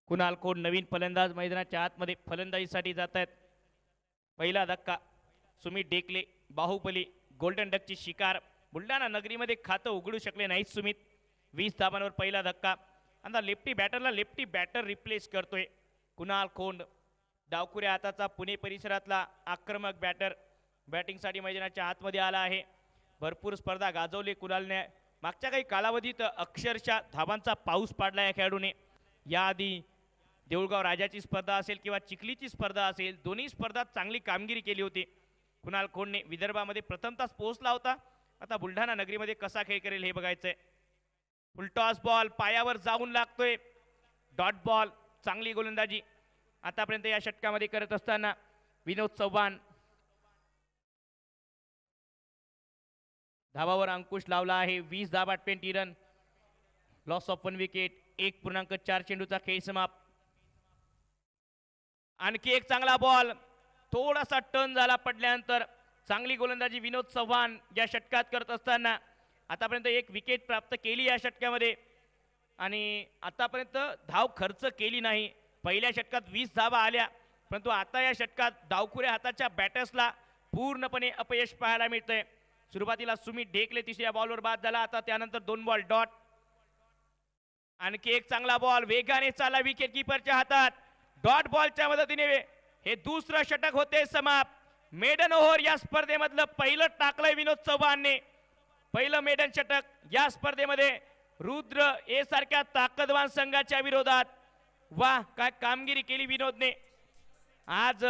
कुणाल कोण नवीन फलंदाज मैदानाच्या आतमध्ये फलंदाजीसाठी जात आहेत। पहिला धक्का सुमित डेकले बाहुबली गोल्डन डकची शिकार बुलढाणा नगरीमध्ये खातं उघडू शकले नाहीत सुमित। 20 धावांवर पहिला धक्का। आता लेफ्टी बॅटरला लेफ्टी बॅटर रिप्लेस करतोय कुणाल खोंड। डावखुऱ्या हाताचा पुणे परिसरातला आक्रमक बॅटर बॅटिंगसाठी मैदानाच्या आतमध्ये आला आहे। भरपूर स्पर्धा गाजवली कुणालने। मागच्या काही कालावधीत अक्षरशः धावांचा पाऊस पाडला या खेळाडूने। याआधी देऊळगाव राजाची स्पर्धा असेल किंवा चिखलीची स्पर्धा असेल दोन्ही स्पर्धात चांगली कामगिरी केली होती। कुणाल खोंडने विदर्भामध्ये प्रथमताच पोहोचला होता। आता बुलढाणा नगरीमध्ये कसा खेळ करेल हे बघायचंय। फुलटॉस बॉल पायावर जाऊन लागतोय। डॉट बॉल चांगली गोलंदाजी आतापर्यंत या षटकामध्ये करत असताना विनोद चव्हाण धावावर अंकुश लावला आहे। 20 धावा 20 रन लॉस ऑफ 1 विकेट 1.4 चेंडूचा खेळ समाप्त। आणखी एक चांगला बॉल थोडासा टर्न झाला पडल्यानंतर चांगली गोलंदाजी विनोद चव्हाण या षटकात करत असताना आतापर्यंत 1 विकेट प्राप्त केली या षटकामध्ये आणि आतापर्यंत धाव खर्च केली नाही। पहिल्या षटकात 20 धावा आल्या परंतु आता या षटकात डावखुऱ्या हाताच्या बॅटर्सला पूर्णपणे अपयश पाहायला मिळतंय। सुरुवातीला सुमित डेकले तिसऱ्या बॉलवर बाद झाला। आता त्यानंतर 2 बॉल डॉट। आणखी एक चांगला बॉल वेगाने चालला विकेट कीपरच्या हातात। डॉट बॉलच्या मदतीने हे दुसरं षटक होते समाप्त। मेडन ओव्हर या स्पर्धेमधलं पहिलं टाकलंय विनोद चव्हाणने। पहिलं मेडन षटक या स्पर्धेमध्ये रुद्र ए सारख्या ताकदवान संघाच्या विरोधात। वाह काय कामगिरी केली विनोदने आज।